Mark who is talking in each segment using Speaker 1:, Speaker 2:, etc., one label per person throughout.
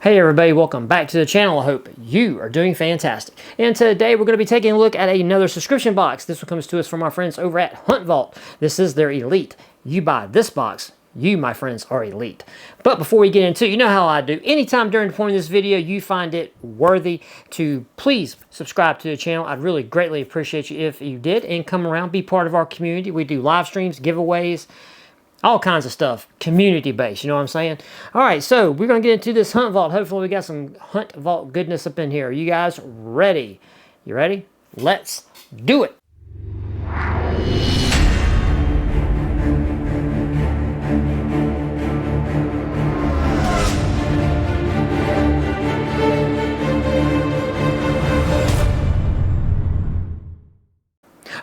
Speaker 1: Hey everybody, welcome back to the channel. I hope you are doing fantastic. And today we're going to be taking a look at another subscription box. This one comes to us from our friends over at Hunt Vault. This is their Elite. You buy this box, you, my friends, are elite. But before we get into it, you know how I do. Anytime during the point of this video you find it worthy to please subscribe to the channel. I'd really greatly appreciate you if you did and come around, be part of our community. We do live streams, giveaways, all kinds of stuff, community-based, you know what I'm saying? All right, so we're going to get into this Hunt Vault. Hopefully we got some Hunt Vault goodness up in here. Are you guys ready? You ready? Let's do it.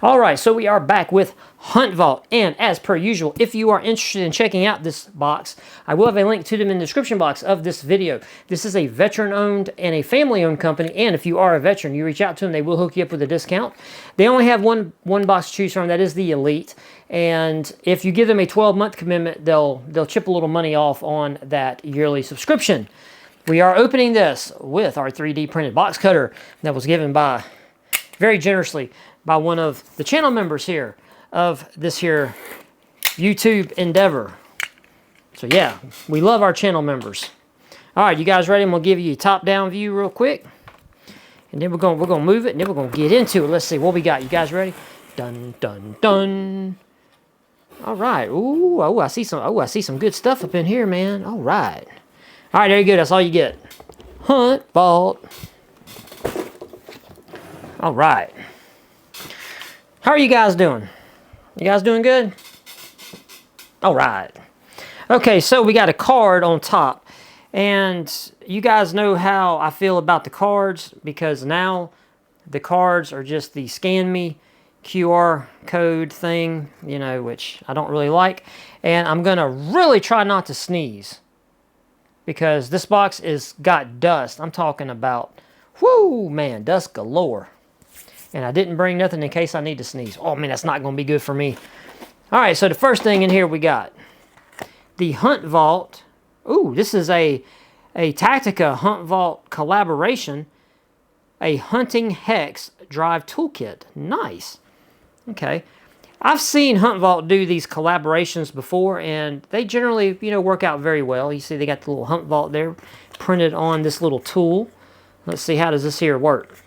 Speaker 1: All right, so we are back with Hunt Vault, and as per usual, if you are interested in checking out this box, I will have a link to them in the description box of this video. This is a veteran-owned and a family-owned company, and if you are a veteran, you reach out to them, they will hook you up with a discount. They only have one box to choose from, that is the Elite, and if you give them a 12-month commitment, they'll chip a little money off on that yearly subscription. We are opening this with our 3D printed box cutter that was given by, very generously, by one of the channel members here of this here YouTube endeavor. So yeah, we love our channel members. All right, you guys ready? I'm gonna give you a top-down view real quick, and then we're gonna move it, and then we're gonna get into it. Let's see what we got. You guys ready? Dun dun dun. All right. Ooh, oh, I see some good stuff up in here, man. All right. All right, there you go. That's all you get. Hunt Vault. All right. How are you guys doing? You guys doing good? All right. Okay, so we got a card on top. And you guys know how I feel about the cards, because now the cards are just the scan me QR code thing, you know, which I don't really like. And I'm going to really try not to sneeze, because this box is got dust. I'm talking about, whoo, man, dust galore. And I didn't bring nothing in case I need to sneeze. Oh, man, that's not going to be good for me. All right, so the first thing in here we got the Hunt Vault. Ooh, this is a Tactica Hunt Vault collaboration. A hunting hex drive toolkit. Nice. Okay. I've seen Hunt Vault do these collaborations before, and they generally, you know, work out very well. You see they got the little Hunt Vault there printed on this little tool. Let's see, how does this here work?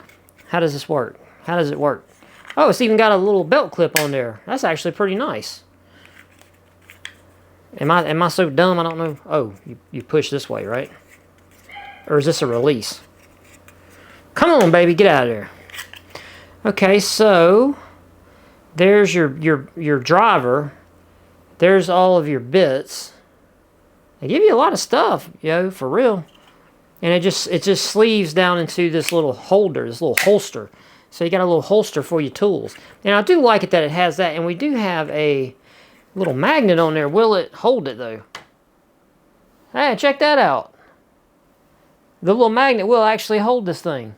Speaker 1: How does this work? How does it work? Oh, it's even got a little belt clip on there. That's actually pretty nice. Am I so dumb? I don't know. Oh, you push this way, right? Or is this a release? Come on, baby, get out of there. Okay, so there's your driver. There's all of your bits. They give you a lot of stuff, yo, for real. And it just sleeves down into this little holder, this little holster. So you got a little holster for your tools. And I do like it that it has that. And we do have a little magnet on there. Will it hold it, though? Hey, check that out. The little magnet will actually hold this thing.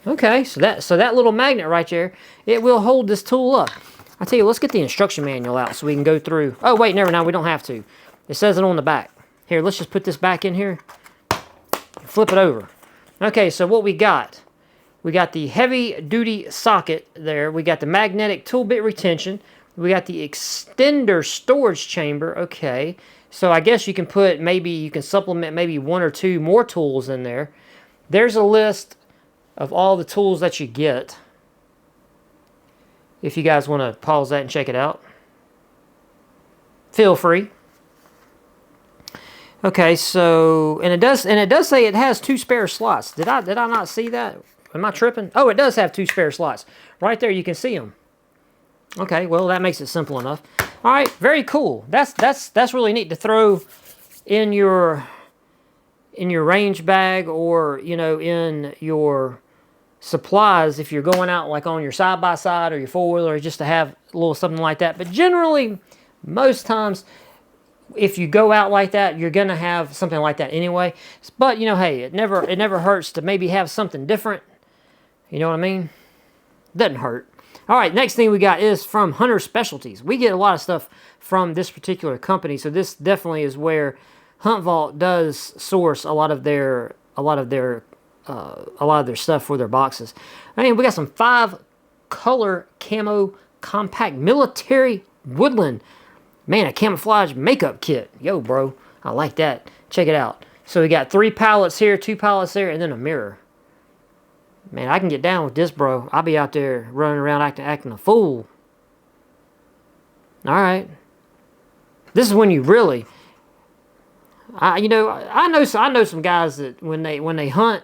Speaker 1: Okay, so that little magnet right there, it will hold this tool up. I tell you, let's get the instruction manual out so we can go through. Oh, wait, never mind. We don't have to. It says it on the back. Here, let's just put this back in here. Flip it over. Okay, so what we got? We got the heavy-duty socket there. We got the magnetic tool bit retention. We got the extender storage chamber. Okay, so I guess you can put, maybe you can supplement maybe one or two more tools in there. There's a list of all the tools that you get, if you guys want to pause that and check it out. Feel free. Okay, so, and it does say it has 2 spare slots. Did I not see that? Am I tripping? Oh, it does have 2 spare slots. Right there, you can see them. Okay, well, that makes it simple enough. All right, very cool. That's really neat to throw in your range bag, or, you know, in your supplies if you're going out like on your side-by-side or your four-wheeler, just to have a little something like that. But generally, most times, if you go out like that, you're gonna have something like that anyway. But, you know, hey, it never hurts to maybe have something different. You know what I mean? Doesn't hurt. All right, next thing we got is from Hunter Specialties. We get a lot of stuff from this particular company, so this definitely is where Hunt Vault does source a lot of their stuff for their boxes. I mean, we got some 5-color camo compact military woodland. Man, a camouflage makeup kit. Yo, bro, I like that. Check it out. So we got 3 pallets here, 2 pallets there, and then a mirror. Man, I can get down with this, bro. I'll be out there running around acting a fool. All right. This is when you really... I know some guys that when they hunt,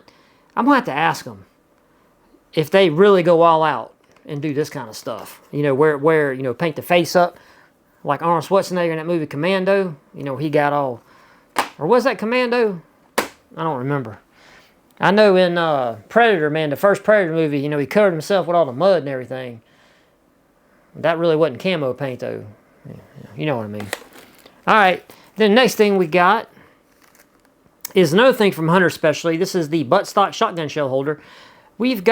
Speaker 1: I'm gonna have to ask them if they really go all out and do this kind of stuff. Where paint the face up like Arnold Schwarzenegger in that movie Commando. He got all, or was that Commando? I don't remember. I know in Predator, man, the first Predator movie, he covered himself with all the mud and everything. That really wasn't camo paint though. You know what I mean. All right. Then the next thing we got is another thing from Hunter Specialty. This is the buttstock shotgun shell holder. Hey man,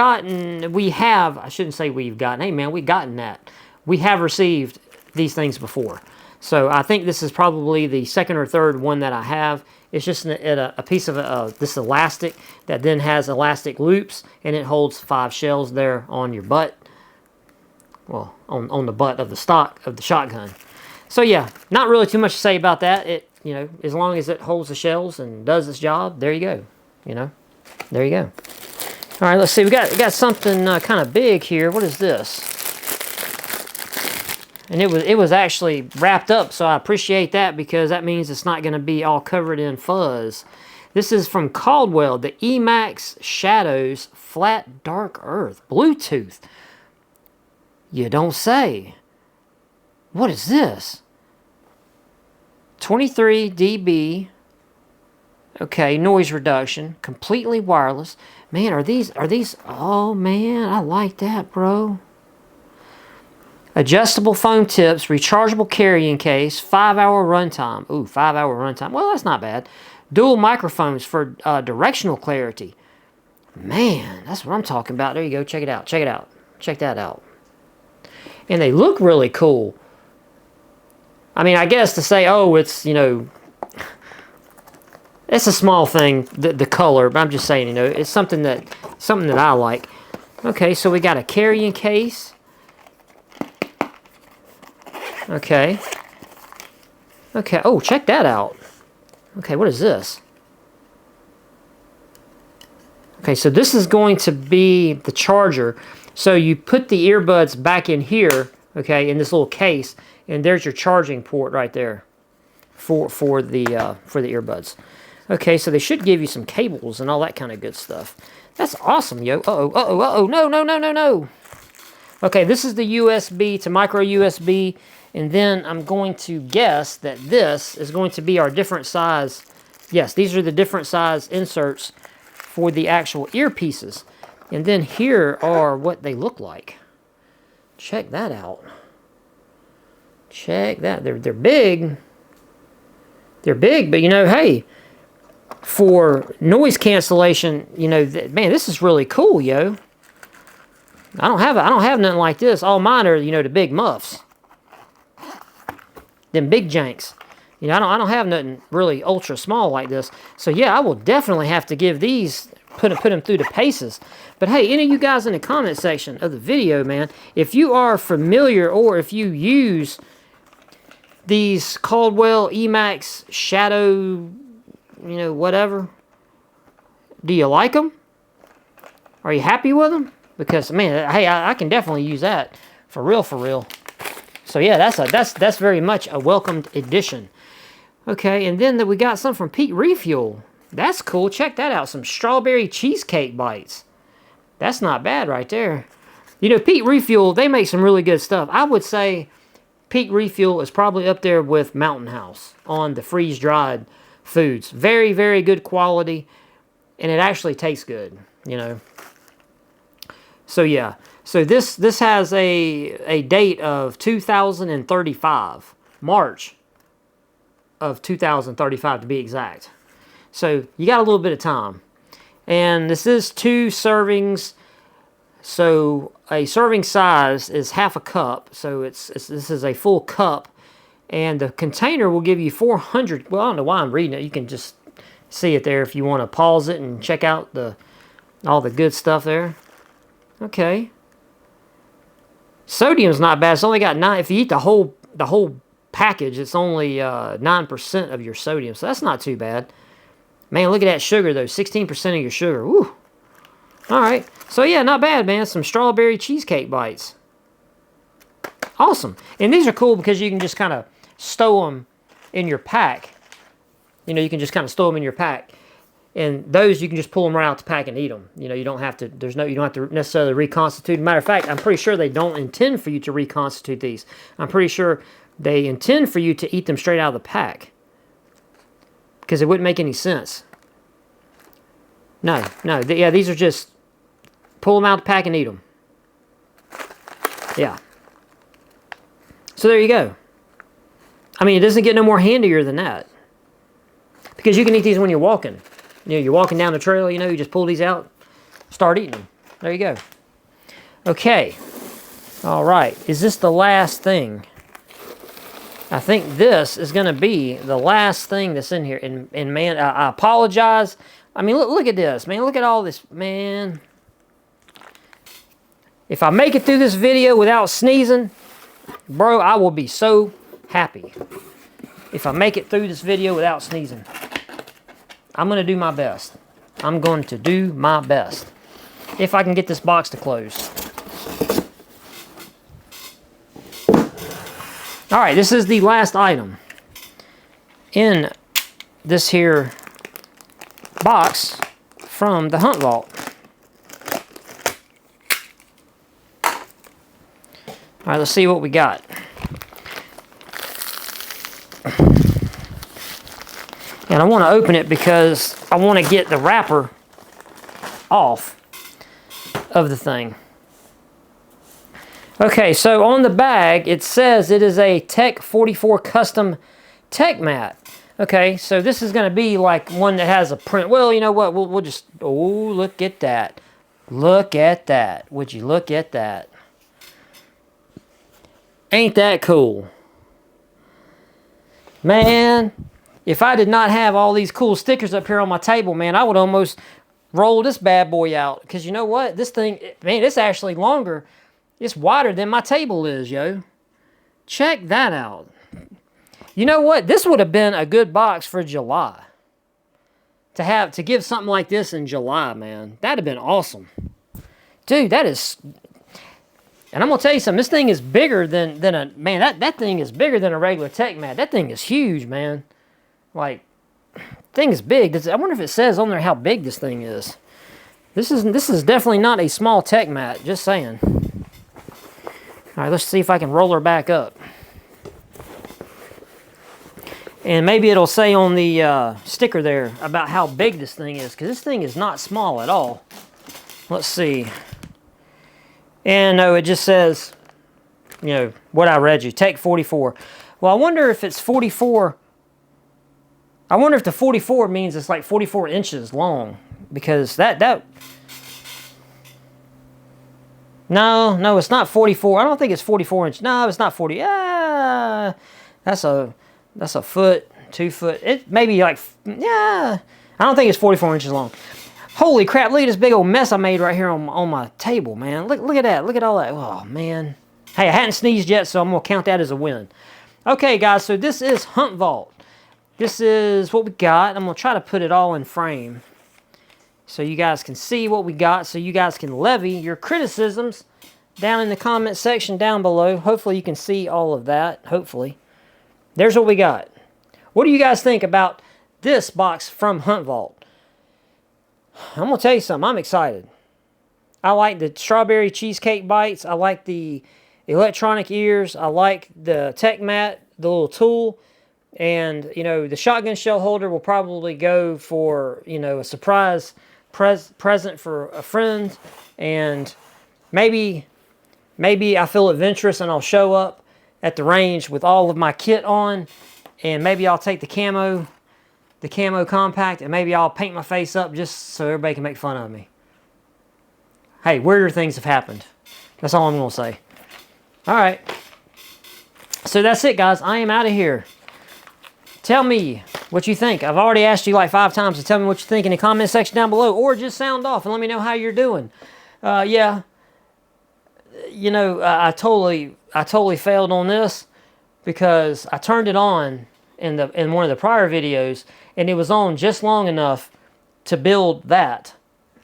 Speaker 1: we've gotten that. We have received these things before. So I think this is probably the second or third one that I have. It's just a piece of this elastic that then has elastic loops, and it holds 5 shells there on your butt. Well, on the butt of the stock of the shotgun. So yeah, not really too much to say about that. It, as long as it holds the shells and does its job, there you go. There you go. All right, let's see. We got something kind of big here. What is this? And it was actually wrapped up, so I appreciate that because that means it's not going to be all covered in fuzz. This is from Caldwell, the Emax Shadows Flat Dark Earth Bluetooth. You don't say. What is this? 23 dB. Okay, noise reduction, completely wireless. Man, are these? Oh man, I like that, bro. Adjustable foam tips, rechargeable carrying case, 5-hour runtime. Ooh, 5-hour runtime. Well, that's not bad. Dual microphones for directional clarity. Man, that's what I'm talking about. There you go. Check it out. Check it out. Check that out. And they look really cool. I mean, I guess to say, oh, it's, it's a small thing, the color, but I'm just saying, it's something that I like. Okay, so we got a carrying case. Okay. Okay, oh, check that out. Okay, what is this? Okay, so this is going to be the charger. So you put the earbuds back in here, okay, in this little case, and there's your charging port right there for the earbuds. Okay, so they should give you some cables and all that kind of good stuff. That's awesome, yo. Uh-oh, no. Okay, this is the USB to micro USB, and then I'm going to guess that this is going to be our different size. Yes, these are the different size inserts for the actual earpieces. And then here are what they look like. Check that out. Check that. They're big. They're big, but hey, for noise cancellation, man, this is really cool, yo. I don't have nothing like this. All mine are, the big muffs. Them big janks. I don't have nothing really ultra small like this. So yeah, I will definitely have to give these, put them through the paces. But hey, any of you guys in the comment section of the video, man, if you are familiar or if you use these Caldwell Emax Shadow, whatever, do you like them? Are you happy with them? Because man, hey, I can definitely use that for real. So yeah, that's very much a welcomed addition. Okay, and then we got some from Pete Refuel. That's cool. Check that out. Some strawberry cheesecake bites. That's not bad right there. Pete Refuel, they make some really good stuff. I would say Pete Refuel is probably up there with Mountain House on the freeze-dried foods. Very, very good quality, and it actually tastes good, So yeah, so this has a date of 2035, March of 2035 to be exact. So you got a little bit of time. And this is 2 servings. So a serving size is half a cup. So this is a full cup. And the container will give you 400. Well, I don't know why I'm reading it. You can just see it there if you want to pause it and check out all the good stuff there. Okay. Sodium's not bad. It's only got 9. If you eat the whole package, it's only 9% of your sodium. So that's not too bad. Man, look at that sugar though. 16% of your sugar. Woo. All right. So yeah, not bad, man. Some strawberry cheesecake bites. Awesome. And these are cool because you can just kind of stow them in your pack. You know, you can just kind of stow them in your pack. And those, you can just pull them right out the pack and eat them. You know, you don't have to, you don't have to necessarily reconstitute. Matter of fact, I'm pretty sure they don't intend for you to reconstitute these. I'm pretty sure they intend for you to eat them straight out of the pack. Because it wouldn't make any sense. No. Yeah, these are just, pull them out the pack and eat them. Yeah. So there you go. I mean, it doesn't get no more handier than that. Because you can eat these when you're walking. You know, you're walking down the trail, you know, you just pull these out, start eating them. There you go. Okay. All right. Is this the last thing? I think this is going to be the last thing that's in here. And man, I apologize. I mean, look at this, man. Look at all this, man. If I make it through this video without sneezing, bro, I will be so happy. If I make it through this video without sneezing. I'm going to do my best. I'm going to do my best. If I can get this box to close. Alright, this is the last item in this here box from the Hunt Vault. Alright, let's see what we got. And I want to open it because I want to get the wrapper off of the thing. Okay, so on the bag, it says it is a Tech 44 custom tech mat. Okay, so this is going to be like one that has a print. Well, you know what? We'll just... Oh, look at that. Look at that. Would you look at that? Ain't that cool? Man... If I did not have all these cool stickers up here on my table, man, I would almost roll this bad boy out. Because you know what? This thing, man, it's actually longer. It's wider than my table is, yo. Check that out. You know what? This would have been a good box for July. To give something like this in July, man. That'd have been awesome. Dude, that is... And I'm going to tell you something. This thing is bigger than a... Man, that thing is bigger than a regular tech mat. That thing is huge, man. Like, thing is big. I wonder if it says on there how big this thing is. This is definitely not a small tech mat. Just saying. All right, let's see if I can roll her back up. And maybe it'll say on the sticker there about how big this thing is, because this thing is not small at all. Let's see. And no, it just says, you know, what I read you. Tech 44. Well, I wonder if it's 44... I wonder if the 44 means it's like 44 inches long. Because that... No, it's not 44. I don't think it's 44 inches. No, it's not 40. That's a foot, 2 foot. It maybe like... Yeah. I don't think it's 44 inches long. Holy crap, look at this big old mess I made right here on my table, man. Look at that. Look at all that. Oh, man. Hey, I hadn't sneezed yet, so I'm going to count that as a win. Okay, guys, so this is Hunt Vault. This is what we got. I'm going to try to put it all in frame so you guys can see what we got, so you guys can levy your criticisms down in the comment section down below. Hopefully you can see all of that. Hopefully. There's what we got. What do you guys think about this box from Hunt Vault? I'm going to tell you something. I'm excited. I like the strawberry cheesecake bites. I like the electronic ears. I like the tech mat, the little tool. And, you know, the shotgun shell holder will probably go for, you know, a surprise present for a friend. And maybe I feel adventurous and I'll show up at the range with all of my kit on. And maybe I'll take the camo compact, and maybe I'll paint my face up just so everybody can make fun of me. Hey, weirder things have happened. That's all I'm going to say. All right. So that's it, guys. I am out of here. Tell me what you think. I've already asked you like 5 times to tell me what you think in the comment section down below, or just sound off and let me know how you're doing. Yeah, you know, I totally failed on this because I turned it on in one of the prior videos, and it was on just long enough to build that,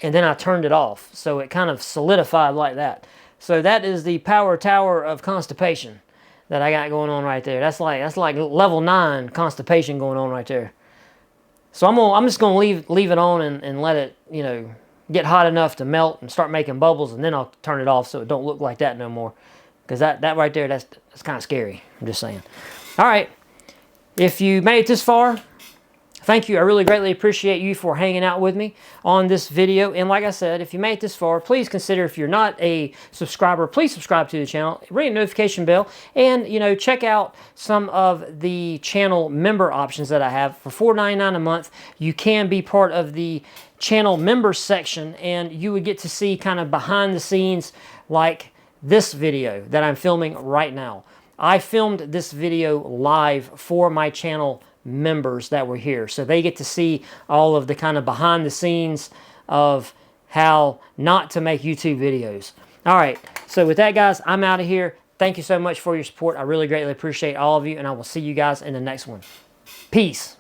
Speaker 1: and then I turned it off, so it kind of solidified like that. So that is the power tower of constipation that I got going on right there. That's like level 9 constipation going on right there. So I'm just gonna leave it on and let it, you know, get hot enough to melt and start making bubbles, and then I'll turn it off so it don't look like that no more. Because that right there, that's kind of scary. I'm just saying. All right, if you made it this far, thank you. I really greatly appreciate you for hanging out with me on this video. And like I said, if you made it this far, please consider, if you're not a subscriber, please subscribe to the channel, ring the notification bell, and, you know, check out some of the channel member options that I have. For $4.99 a month, you can be part of the channel members section, and you would get to see kind of behind the scenes like this video that I'm filming right now. I filmed this video live for my channel members that were here, so they get to see all of the kind of behind the scenes of how not to make YouTube videos. All right, so with that, guys, I'm out of here. Thank you so much for your support. I really greatly appreciate all of you, and I will see you guys in the next one. Peace.